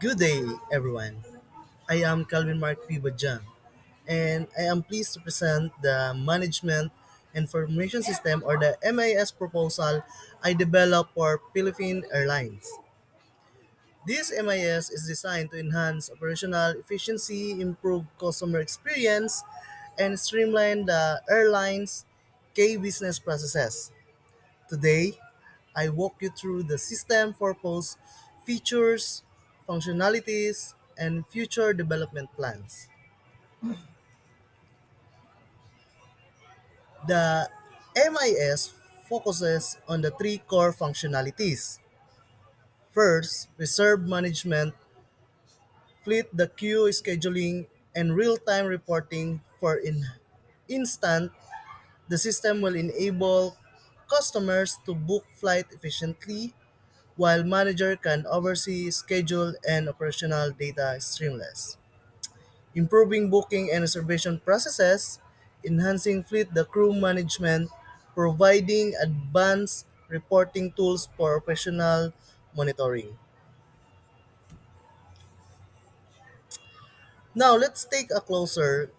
Good day, everyone. I am Calvin Mark Pibadjan, and I am pleased to present the Management Information System or the MIS proposal I developed for Philippine Airlines. This MIS is designed to enhance operational efficiency, improve customer experience, and streamline the airline's key business processes. Today, I walk you through the system purpose, features, functionalities, and future development plans. The MIS focuses on the three core functionalities. First, reserve management, fleet the queue scheduling, and real-time reporting for instant. The system will enable customers to book flight efficiently while manager can oversee schedule and operational data streamless, improving booking and reservation processes, enhancing fleet the crew management, providing advanced reporting tools for operational monitoring. Now let's take a closer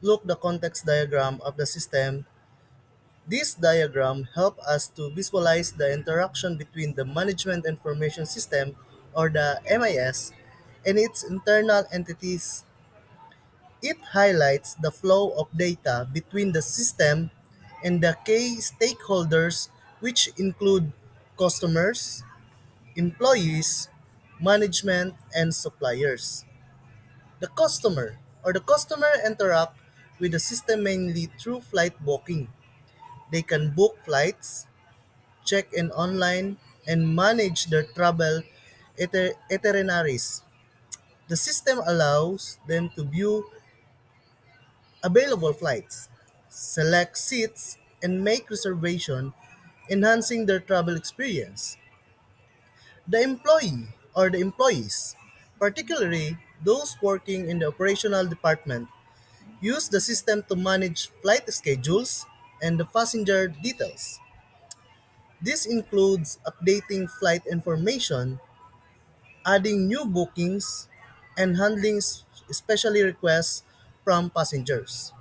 look the context diagram of the system. This diagram helps us to visualize the interaction between the Management Information System or the MIS and its internal entities. It highlights the flow of data between the system and the key stakeholders, which include customers, employees, management, and suppliers. The customer interact with the system mainly through flight booking. They can book flights, check in online, and manage their travel itineraries. The system allows them to view available flights, select seats, and make reservation, enhancing their travel experience. The employee or the employees, particularly those working in the operational department, use the system to manage flight schedules and the passenger details. This includes updating flight information, adding new bookings, and handling especially requests from passengers.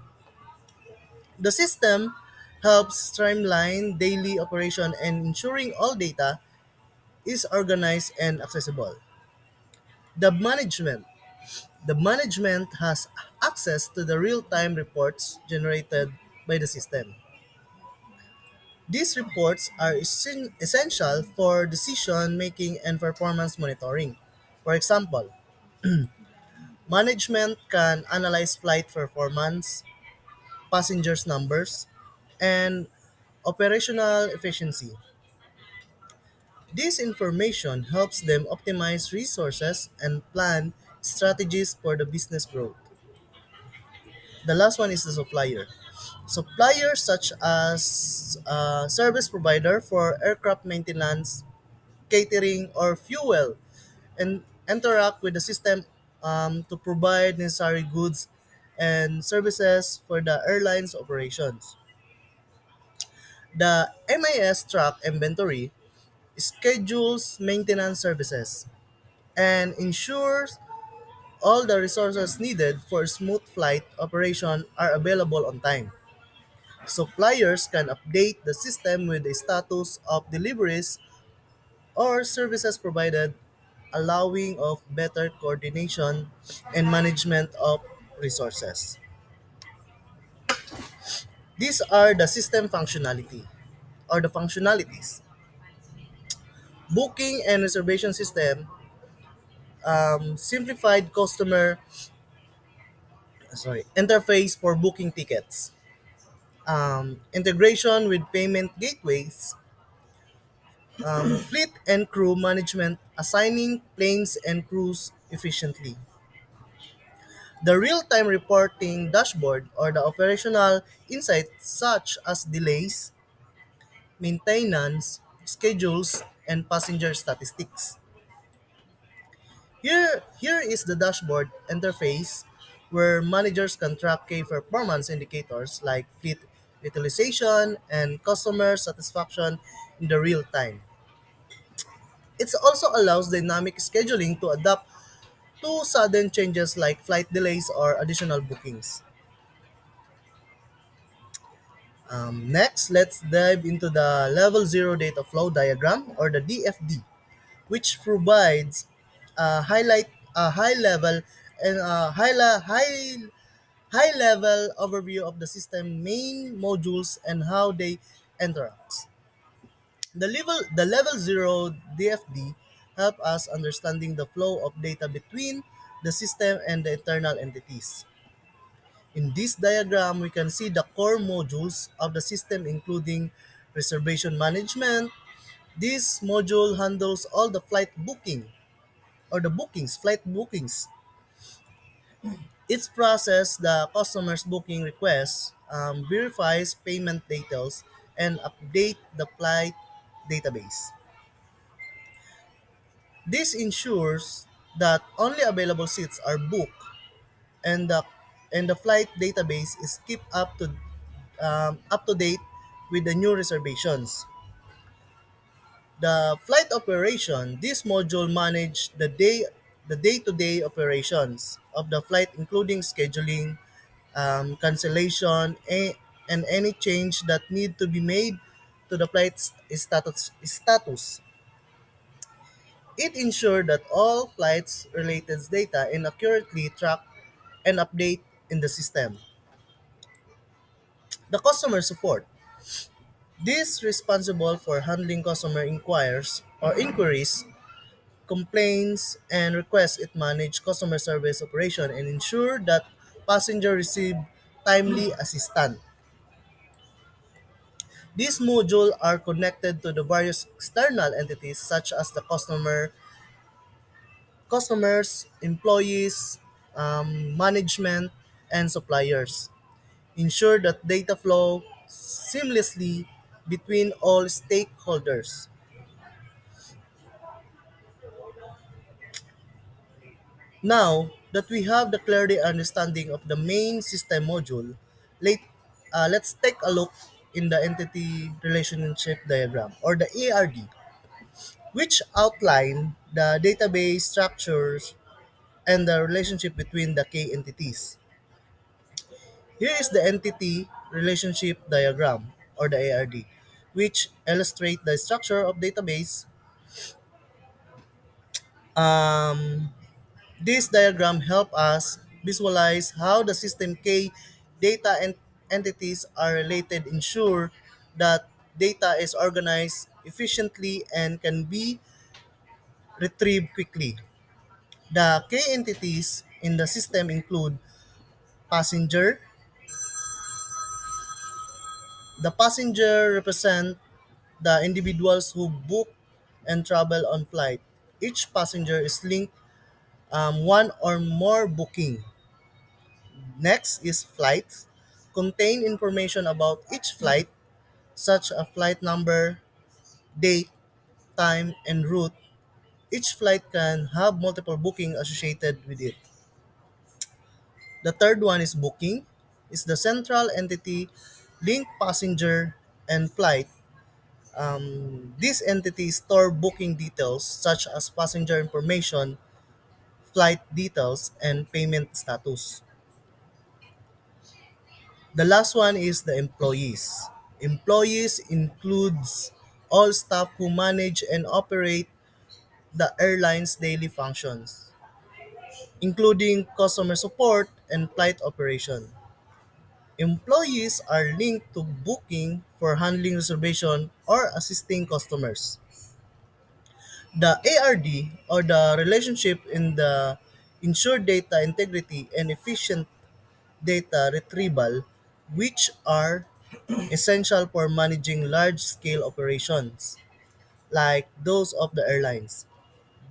The system helps streamline daily operation and ensuring all data is organized and accessible. The management. The management has access to the real-time reports generated by the system. These reports are essential for decision making and performance monitoring. For example, management can analyze flight performance, passengers numbers, and operational efficiency. This information helps them optimize resources and plan strategies for the business growth. The last one is the supplier. Suppliers such as service provider for aircraft maintenance, catering, or fuel and interact with the system to provide necessary goods and services for the airline's operations. The MIS track inventory schedules maintenance services and ensures all the resources needed for smooth flight operation are available on time. Suppliers can update the system with the status of deliveries or services provided, allowing of better coordination and management of resources. These are the system functionality or the functionalities. Booking and reservation system, simplified customer interface for booking tickets, integration with payment gateways, fleet and crew management, assigning planes and crews efficiently. The real-time reporting dashboard or the operational insights such as delays, maintenance, schedules, and passenger statistics. Here is the dashboard interface where managers can track key performance indicators like fleet utilization and customer satisfaction in the real time. It also allows dynamic scheduling to adapt to sudden changes like flight delays or additional bookings. Next, let's dive into the Level 0 Data Flow Diagram or the DFD, which provides a high level and high level overview of the system main modules and how they interact. The level 0 DFD help us understanding the flow of data between the system and the internal entities. In this diagram, we can see the core modules of the system including reservation management. This module handles all the flight booking or the bookings, flight bookings. It processes the customer's booking requests, verifies payment details, and update the flight database. This ensures that only available seats are booked and the flight database is kept up to date with the new reservations. The flight operation, this module manage the day-to-day operations of the flight including scheduling, cancellation, and any change that need to be made to the flight's status. It ensures that all flights related data is accurately tracked and update in the system. The customer support. This responsible for handling customer inquiries, complaints, and requests. It manage customer service operation and ensure that passenger receive timely assistance. These modules are connected to the various external entities such as the customers, employees, management, and suppliers. Ensure that data flow seamlessly between all stakeholders. Now that we have the clearly understanding of the main system module, let, let's take a look in the entity relationship diagram or the ARD, which outline the database structures and the relationship between the key entities. Here is the entity relationship diagram or the ARD, which illustrate the structure of database. Um, this diagram help us visualize how the system K data and entities are related, ensure that data is organized efficiently and can be retrieved quickly. The K entities in the system include passenger. The passenger represent the individuals who book and travel on flight. Each passenger is linked one or more booking. Next is flights. Contain information about each flight, such as flight number, date, time, and route. Each flight can have multiple booking associated with it. The third one is booking. Is the central entity link passenger and flight. This entity store booking details such as passenger information, flight details, and payment status. The last one is the employees. Employees includes all staff who manage and operate the airline's daily functions, including customer support and flight operation. Employees are linked to booking for handling reservation or assisting customers. The ARD or the relationship in the ensure data integrity and efficient data retrieval, which are essential for managing large-scale operations like those of the airlines.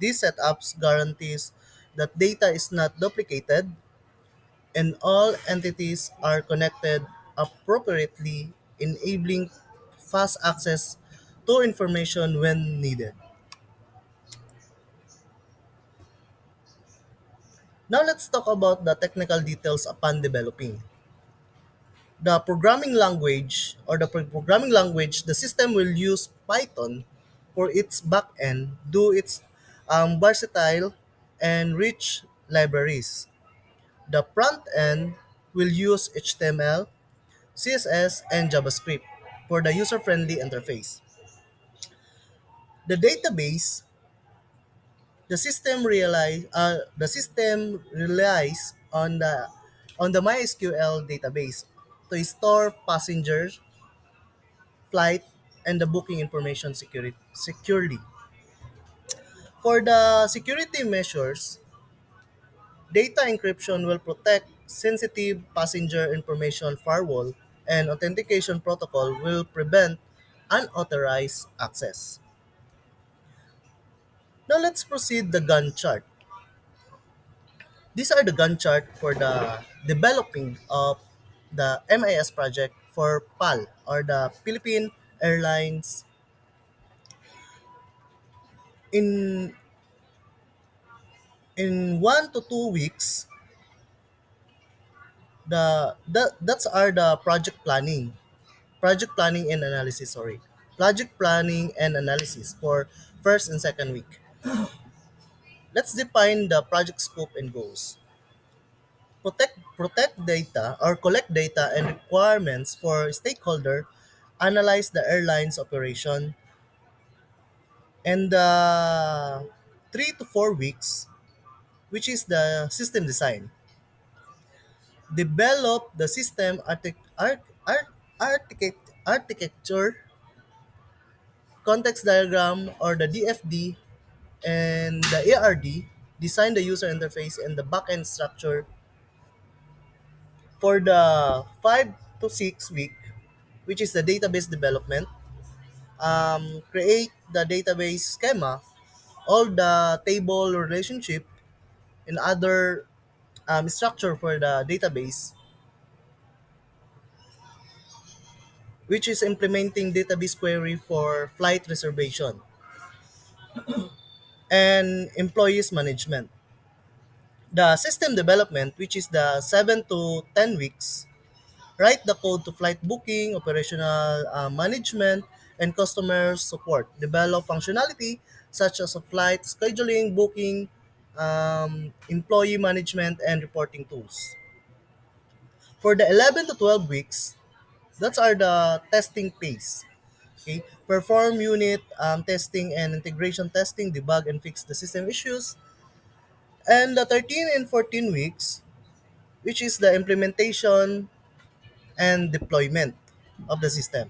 These setups guarantees that data is not duplicated and all entities are connected appropriately, enabling fast access to information when needed. Now let's talk about the technical details upon developing. The system will use Python for its backend, do its versatile and rich libraries. The front end will use HTML, CSS, and JavaScript for the user-friendly interface. The database, the system relies on the MySQL database to store passengers, flight, and the booking information securely. For the security measures, data encryption will protect sensitive passenger information firewall and authentication protocol will prevent unauthorized access. Now let's proceed the Gantt chart. These are the Gantt chart for the developing of the MIS project for PAL or the Philippine Airlines. In 1 to 2 weeks, that's are the project planning and analysis. Sorry, project planning and analysis for first and second week. Let's define the project scope and goals. Protect data or collect data and requirements for stakeholder, analyze the airline's operation, and 3 to 4 weeks, which is the system design. Develop the system architecture, context diagram or the DFD, and the ARD. Design the user interface and the backend structure for the 5 to 6 week, which is the database development. Create the database schema, all the table relationship and other structure for the database, which is implementing database query for flight reservation and employees management. The system development, which is the 7 to 10 weeks, write the code to flight booking, operational management, and customer support. Develop functionality such as a flight scheduling, booking, employee management, and reporting tools. For the 11 to 12 weeks, that's are the testing phase. Okay, perform unit testing and integration testing, debug and fix the system issues. And the 13 and 14 weeks, which is the implementation and deployment of the system.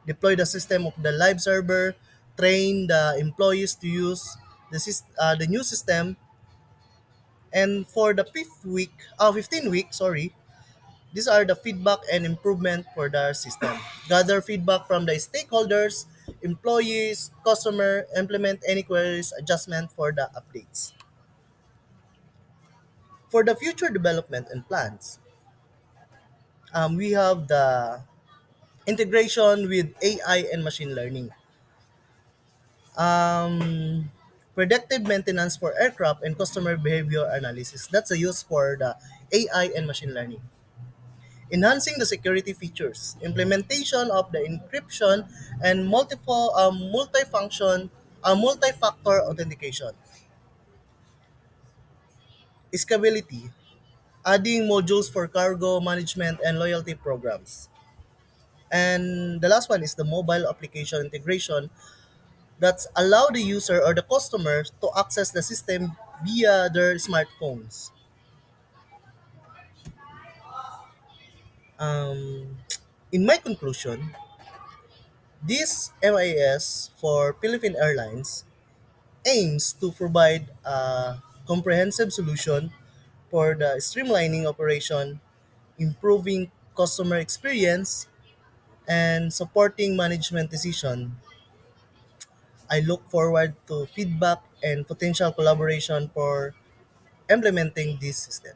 Deploy the system of the live server, train the employees to use the new system, and for the 15 week, sorry, these are the feedback and improvement for the system. Gather feedback from the stakeholders, employees, customer, implement any queries, adjustment for the updates. For the future development and plans, we have the integration with AI and machine learning. Um, Predictive maintenance for aircraft and customer behavior analysis. That's a use for the AI and machine learning. Enhancing the security features, implementation of the encryption and multi-factor authentication, scalability, adding modules for cargo management and loyalty programs. And the last one is the mobile application integration that's allow the user or the customer to access the system via their smartphones. Um, in my conclusion, this MIS for Philippine Airlines aims to provide a comprehensive solution for the streamlining operation, improving customer experience, and supporting management decision. I look forward to feedback and potential collaboration for implementing this system.